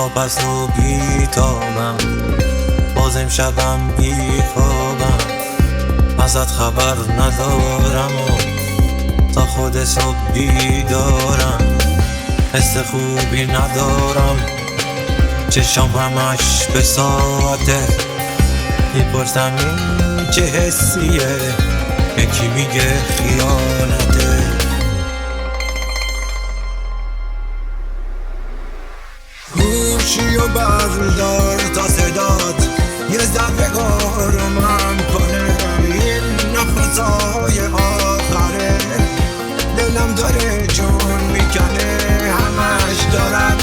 صبح پس رو بیتابم، باز امشبم بیخوابم، ازت خبر ندارم و تا خود صبح بیدارم. حس خوبی ندارم، چشم همش به ساعته، میپرسم این چه حسیه، یکی میگه خیانته. گوشی و بردار تا صدات یه ذره آرومم کنه، این نفسای آخره، دلم داره جون میکنه، همش دارم